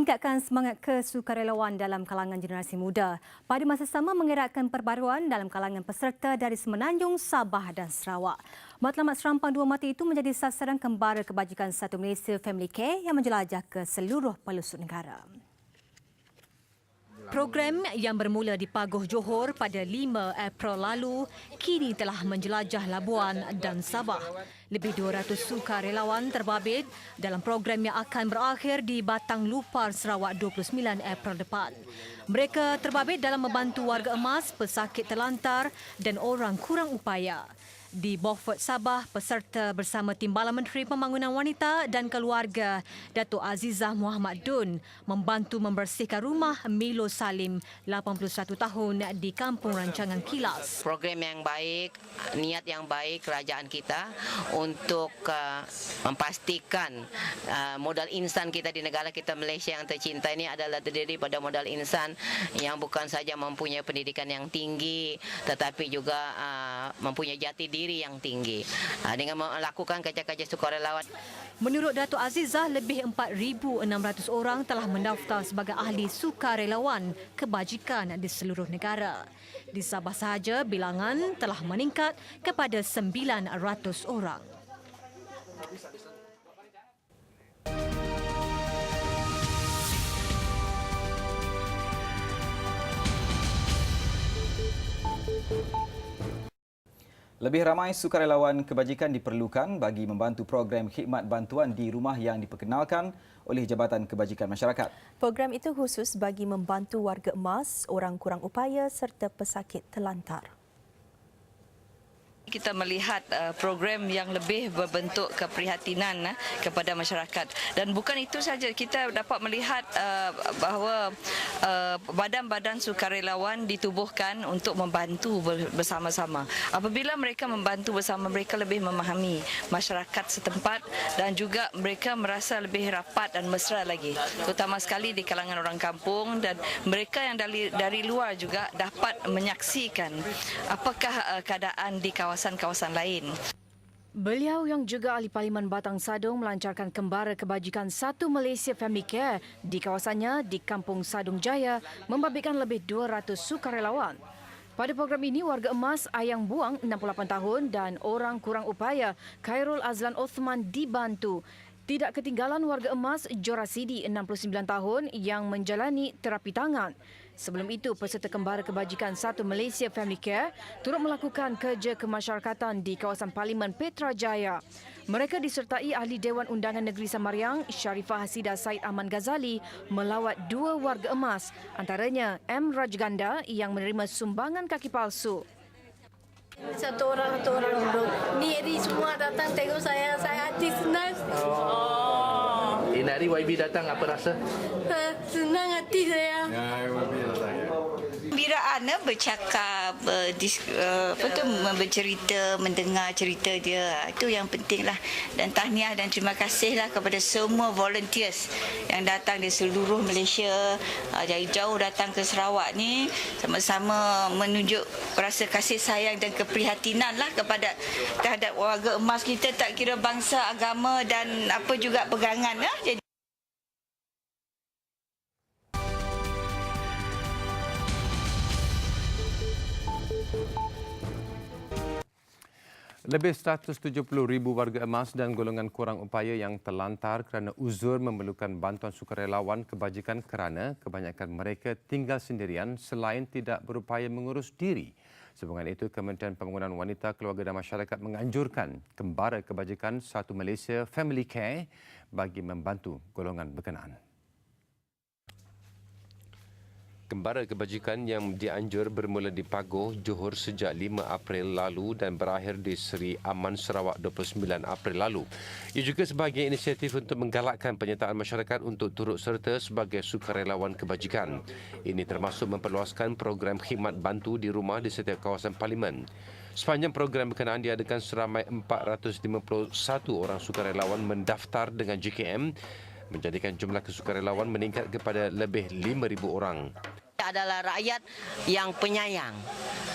meningkatkan semangat kesukarelawan dalam kalangan generasi muda. Pada masa sama mengeratkan perbaruan dalam kalangan peserta dari Semenanjung, Sabah dan Sarawak. Matlamat serampang dua mata itu menjadi sasaran kembara kebajikan Satu Malaysia Family Care yang menjelajah ke seluruh pelosok negara. Program yang bermula di Pagoh Johor pada 5 April lalu kini telah menjelajah Labuan dan Sabah. Lebih 200 sukarelawan terbabit dalam program yang akan berakhir di Batang Lupar, Sarawak 29 April depan. Mereka terbabit dalam membantu warga emas, pesakit terlantar dan orang kurang upaya. Di Beaufort, Sabah, peserta bersama Timbalan Menteri Pembangunan Wanita dan Keluarga Datuk Azizah Muhammad Dun membantu membersihkan rumah Milo Salim, 81 tahun di Kampung Rancangan Kilas. Program yang baik, niat yang baik kerajaan kita untuk memastikan modal insan kita di negara kita Malaysia yang tercinta ini adalah terdiri pada modal insan yang bukan saja mempunyai pendidikan yang tinggi tetapi juga mempunyai jati diri yang tinggi dengan melakukan kerja-kerja sukarelawan. Menurut Datuk Azizah, lebih 4,600 orang telah mendaftar sebagai ahli sukarelawan kebajikan di seluruh negara. Di Sabah sahaja bilangan telah meningkat kepada 900 orang. Lebih ramai sukarelawan kebajikan diperlukan bagi membantu program khidmat bantuan di rumah yang diperkenalkan oleh Jabatan Kebajikan Masyarakat. Program itu khusus bagi membantu warga emas, orang kurang upaya serta pesakit terlantar. Kita melihat program yang lebih berbentuk keprihatinan kepada masyarakat, dan bukan itu saja, kita dapat melihat bahawa badan-badan sukarelawan ditubuhkan untuk membantu bersama-sama. Apabila mereka membantu bersama, mereka lebih memahami masyarakat setempat dan juga mereka merasa lebih rapat dan mesra lagi, terutama sekali di kalangan orang kampung, dan mereka yang dari luar juga dapat menyaksikan apakah keadaan di kawasan lain. Beliau yang juga ahli Parlimen Batang Sadong melancarkan kembara kebajikan Satu Malaysia Family Care di kawasannya di Kampung Sadong Jaya membabitkan lebih 200 sukarelawan. Pada program ini, warga emas Ayang Buang 68 tahun dan orang kurang upaya Khairul Azlan Osman dibantu. Tidak ketinggalan warga emas Jora Sidi 69 tahun yang menjalani terapi tangan. Sebelum itu, peserta kembara kebajikan Satu Malaysia Family Care turut melakukan kerja kemasyarakatan di kawasan Parlimen Petrajaya. Mereka disertai Ahli Dewan Undangan Negeri Samariang, Sharifah Hasidah Said Ahmad Ghazali melawat 2 warga emas, antaranya M. Rajganda yang menerima sumbangan kaki palsu. Satu orang duduk. Ni semua datang tengok saya hati senang. Hari YB datang apa rasa? Senang hati saya. Gembiraan bercakap, bercerita, mendengar cerita dia, itu yang penting lah. Dan tahniah dan terima kasih lah kepada semua volunteers yang datang di seluruh Malaysia, dari jauh datang ke Sarawak ni, sama-sama menunjuk rasa kasih sayang dan keprihatinan lah terhadap warga emas kita, tak kira bangsa, agama dan apa juga pegangan lah. Jadi lebih 170,000 warga emas dan golongan kurang upaya yang terlantar kerana uzur memerlukan bantuan sukarelawan kebajikan kerana kebanyakan mereka tinggal sendirian selain tidak berupaya mengurus diri. Sehubungan itu, Kementerian Pembangunan Wanita, Keluarga dan Masyarakat menganjurkan kembara kebajikan Satu Malaysia Family Care bagi membantu golongan berkenaan. Kembara kebajikan yang dianjur bermula di Pagoh, Johor sejak 5 April lalu dan berakhir di Seri Aman, Sarawak 29 April lalu. Ia juga sebagai inisiatif untuk menggalakkan penyertaan masyarakat untuk turut serta sebagai sukarelawan kebajikan. Ini termasuk memperluaskan program khidmat bantu di rumah di setiap kawasan Parlimen. Sepanjang program berkenaan diadakan seramai 451 orang sukarelawan mendaftar dengan JKM, menjadikan jumlah kesukarelawan meningkat kepada lebih 5,000 orang. adalah rakyat yang penyayang.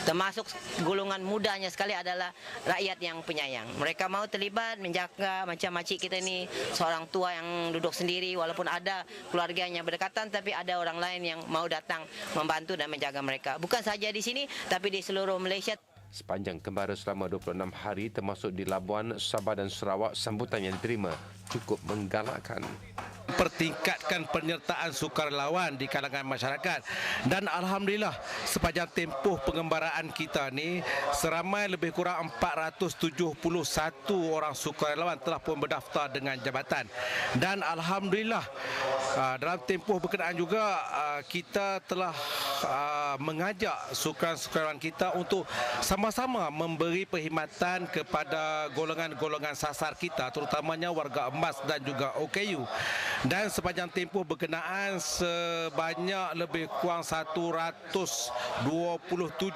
Termasuk golongan mudanya sekali adalah rakyat yang penyayang. Mereka mau terlibat menjaga, macam makcik kita ni seorang tua yang duduk sendiri walaupun ada keluarganya berdekatan, tapi ada orang lain yang mau datang membantu dan menjaga mereka. Bukan saja di sini tapi di seluruh Malaysia. Sepanjang kembara selama 26 hari termasuk di Labuan, Sabah dan Sarawak, sambutan yang diterima cukup menggalakkan. Pertingkatkan penyertaan sukarelawan di kalangan masyarakat, dan alhamdulillah sepanjang tempoh pengembaraan kita ni seramai lebih kurang 471 orang sukarelawan telah pun berdaftar dengan jabatan, dan alhamdulillah dalam tempoh berkenaan juga kita telah mengajak sukarelawan kita untuk sama-sama memberi perkhidmatan kepada golongan-golongan sasar kita, terutamanya warga emas dan juga OKU. Dan sepanjang tempoh berkenaan sebanyak lebih kurang 127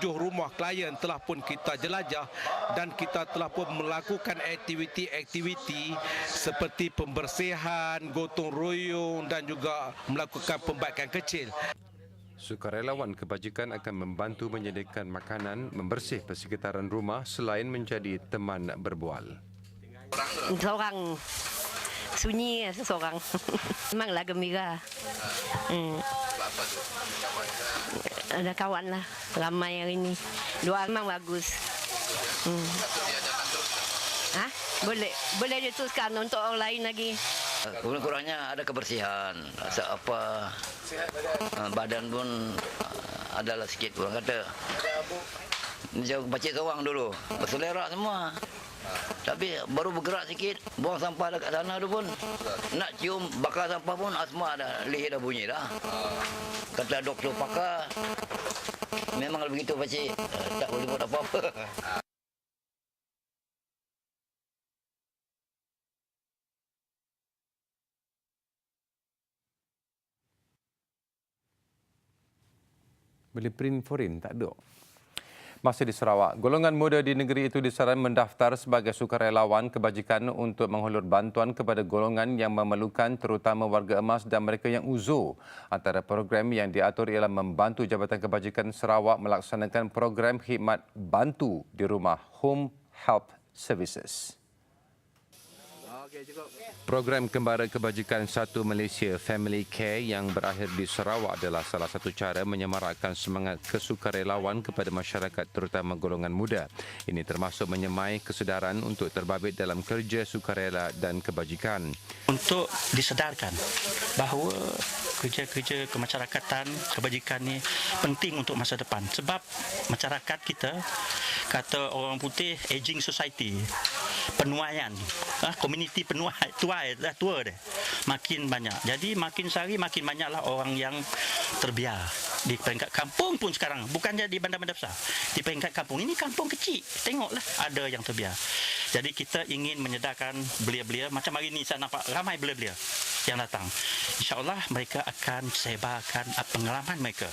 rumah klien telah pun kita jelajah, dan kita telah pun melakukan aktiviti-aktiviti seperti pembersihan, gotong royong dan juga melakukan pembaikan kecil. Sukarelawan kebajikan akan membantu menyediakan makanan, membersih persekitaran rumah selain menjadi teman berbual. Seorang sunyi seseorang. Memanglah gembira. Ada kawan lah, ramai hari ini. Doa memang bagus. Boleh diteruskan untuk orang lain lagi. Kurang-kurangnya ada kebersihan, apa badan pun adalah sikit kurang kata. Jauh pacik seorang dulu, berselera semua. Tapi baru bergerak sikit, buang sampah dekat sana tu pun nak cium bakar sampah pun asma dah, leher dah bunyi dah. Kata doktor pakar, memang begitu pacik, tak boleh buat apa-apa. Beli print foreign tak ada. Masih di Sarawak, golongan muda di negeri itu disarankan mendaftar sebagai sukarelawan kebajikan untuk menghulur bantuan kepada golongan yang memerlukan, terutama warga emas dan mereka yang uzur. Antara program yang diatur ialah membantu Jabatan Kebajikan Sarawak melaksanakan program khidmat bantu di rumah Home Help Services. Program Kembara Kebajikan Satu Malaysia Family Care yang berakhir di Sarawak adalah salah satu cara menyemarakkan semangat kesukarelawan kepada masyarakat, terutama golongan muda. Ini termasuk menyemai kesedaran untuk terbabit dalam kerja sukarela dan kebajikan. Untuk disedarkan bahawa kerja-kerja kemasyarakatan, kebajikan ni penting untuk masa depan. Sebab masyarakat kita, kata orang putih, aging society, penuaian, komuniti penuai, tua dia, makin banyak. Jadi makin sehari makin banyaklah orang yang terbiar. Di peringkat kampung pun sekarang, bukan di bandar-bandar besar. Di peringkat kampung, ini kampung kecil, tengoklah ada yang terbiar. Jadi kita ingin menyedarkan belia-belia, macam hari ini saya nampak ramai belia-belia yang datang. InsyaAllah mereka akan sebarkan pengalaman mereka.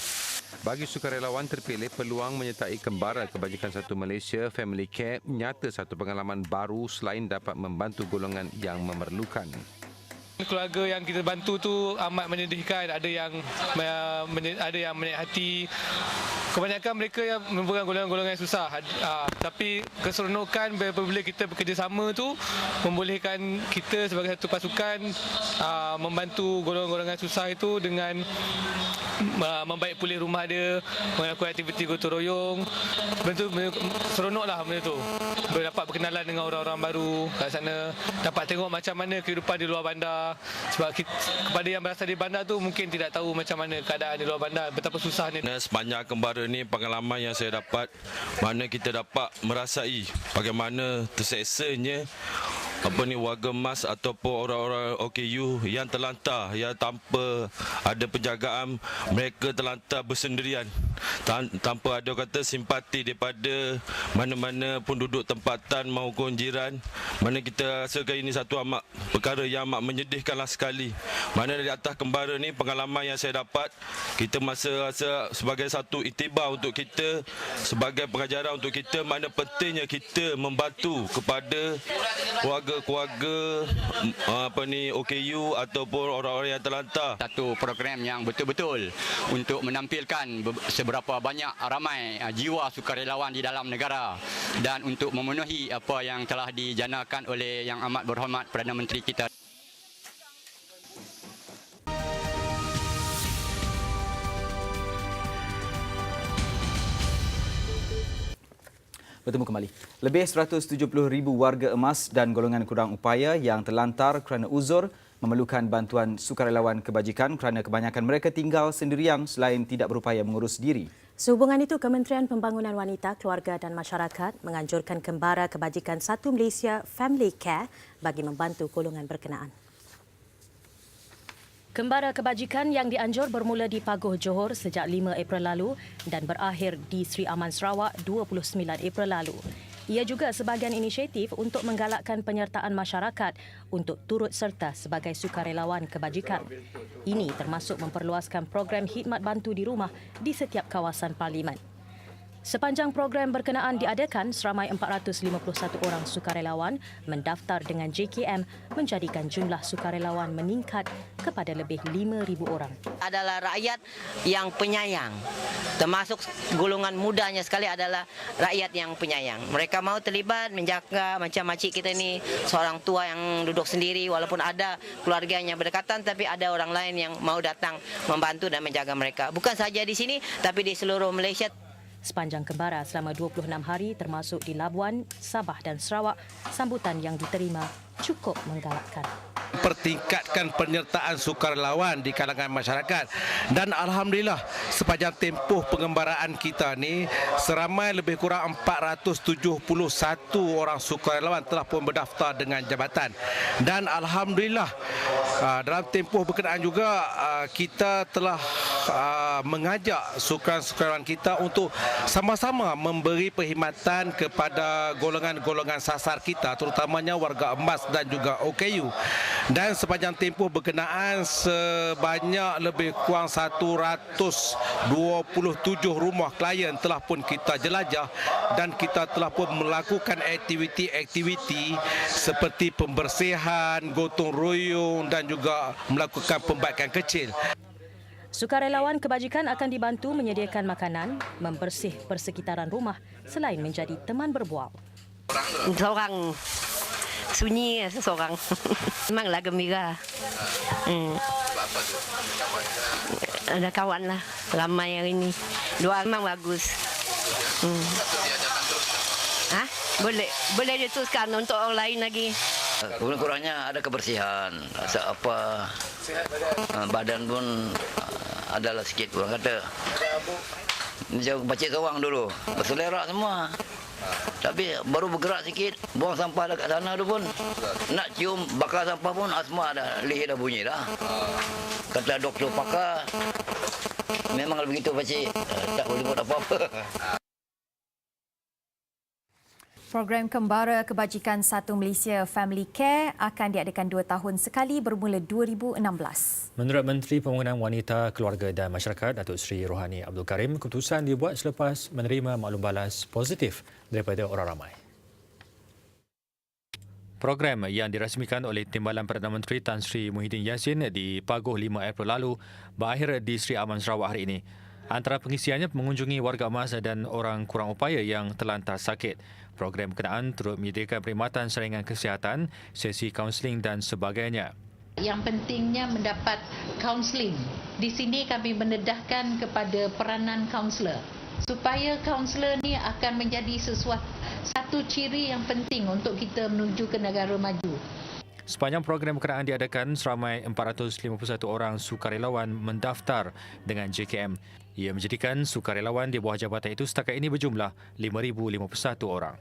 Bagi sukarelawan terpilih, peluang menyertai Kembara Kebajikan Satu Malaysia Family Care nyata satu pengalaman baru selain dapat membantu golongan yang memerlukan. Keluarga yang kita bantu tu amat menyedihkan, ada yang menaik hati. Kebanyakan mereka yang merupakan golongan-golongan yang susah. Tapi keseronokan apabila kita bekerjasama tu membolehkan kita sebagai satu pasukan membantu golongan-golongan susah itu dengan membaik pulih rumah dia, melakukan aktiviti gotong royong. Bentuk seronoklah benda tu. Dapat berkenalan dengan orang-orang baru kat sana, dapat tengok macam mana kehidupan di luar bandar. Sebab kepada yang berasal di bandar tu mungkin tidak tahu macam mana keadaan di luar bandar, betapa susahnya. Sepanjang Kembara ni pengalaman yang saya dapat, mana kita dapat merasai bagaimana terseksanya warga emas ataupun orang-orang OKU yang terlantar, yang tanpa ada penjagaan, mereka terlantar bersendirian tanpa ada kata simpati daripada mana-mana penduduk tempatan maupun jiran. Mana kita rasakan ini satu perkara yang amat menyedihkanlah sekali. Mana dari atas Kembara ni pengalaman yang saya dapat, kita rasa sebagai satu iktibar untuk kita, sebagai pengajaran untuk kita, mana pentingnya kita membantu kepada warga ke keluarga OKU ataupun orang-orang yang terlantar. Satu program yang betul-betul untuk menampilkan seberapa banyak ramai jiwa sukarelawan di dalam negara dan untuk memenuhi apa yang telah dijanakan oleh Yang Amat Berhormat Perdana Menteri kita. Bertemu kembali. Lebih 170,000 warga emas dan golongan kurang upaya yang terlantar kerana uzur memerlukan bantuan sukarelawan kebajikan kerana kebanyakan mereka tinggal sendirian selain tidak berupaya mengurus diri. Sehubungan itu, Kementerian Pembangunan Wanita, Keluarga dan Masyarakat menganjurkan Kembara Kebajikan Satu Malaysia Family Care bagi membantu golongan berkenaan. Kembara kebajikan yang dianjur bermula di Pagoh Johor sejak 5 April lalu dan berakhir di Sri Aman Sarawak 29 April lalu. Ia juga sebahagian inisiatif untuk menggalakkan penyertaan masyarakat untuk turut serta sebagai sukarelawan kebajikan. Ini termasuk memperluaskan program khidmat bantu di rumah di setiap kawasan parlimen. Sepanjang program berkenaan diadakan, seramai 451 orang sukarelawan mendaftar dengan JKM menjadikan jumlah sukarelawan meningkat kepada lebih 5,000 orang. Adalah rakyat yang penyayang. Termasuk golongan mudanya sekali adalah rakyat yang penyayang. Mereka mau terlibat menjaga macam makcik kita ni seorang tua yang duduk sendiri walaupun ada keluarganya berdekatan tapi ada orang lain yang mau datang membantu dan menjaga mereka. Bukan saja di sini tapi di seluruh Malaysia. Sepanjang kembara selama 26 hari termasuk di Labuan, Sabah dan Sarawak, sambutan yang diterima cukup menggalakkan. Pertingkatkan penyertaan sukarelawan di kalangan masyarakat dan alhamdulillah sepanjang tempoh pengembaraan kita ni seramai lebih kurang 471 orang sukarelawan telah pun berdaftar dengan jabatan dan alhamdulillah dalam tempoh berkenaan juga kita telah mengajak sukarelawan kita untuk sama-sama memberi perkhidmatan kepada golongan-golongan sasar kita terutamanya warga emas dan juga OKU. Dan sepanjang tempoh berkenaan sebanyak lebih kurang 127 rumah klien telah pun kita jelajah dan kita telah pun melakukan aktiviti-aktiviti seperti pembersihan, gotong royong dan juga melakukan pembaikan kecil. Sukarelawan kebajikan akan dibantu menyediakan makanan, membersih persekitaran rumah selain menjadi teman berbual. Seorang sunyi seseorang. Memanglah gembira. Ada kawan lah, ramai hari ini. Doa memang bagus. Boleh diteruskan untuk orang lain lagi. Kurang-kurangnya ada kebersihan, apa badan pun adalah sikit kurang kata. Macam pacik seorang dulu, berselera semua. Tapi baru bergerak sikit, buang sampah dekat sana tu pun nak cium bakar sampah pun asma dah, leher dah bunyi dah. Kata doktor pakar, memang begitu pacik, tak boleh buat apa-apa. Program Kembara Kebajikan Satu Malaysia Family Care akan diadakan 2 tahun sekali bermula 2016. Menurut Menteri Pembangunan Wanita, Keluarga dan Masyarakat Datuk Seri Rohani Abdul Karim, keputusan dibuat selepas menerima maklum balas positif daripada orang ramai. Program yang dirasmikan oleh Timbalan Perdana Menteri Tan Sri Muhyiddin Yassin di Pagoh 5 April lalu berakhir di Sri Aman Sarawak hari ini. Antara pengisiannya mengunjungi warga emas dan orang kurang upaya yang terlantar sakit. Program berkenaan turut menyediakan perkhidmatan saringan kesihatan, sesi kaunseling dan sebagainya. Yang pentingnya mendapat kaunseling. Di sini kami mendedahkan kepada peranan kaunselor. Supaya kaunselor ni akan menjadi satu ciri yang penting untuk kita menuju ke negara maju. Sepanjang program berkenaan diadakan, seramai 451 orang sukarelawan mendaftar dengan JKM. Ia menjadikan sukarelawan di bawah jabatan itu setakat ini berjumlah 5,051 orang.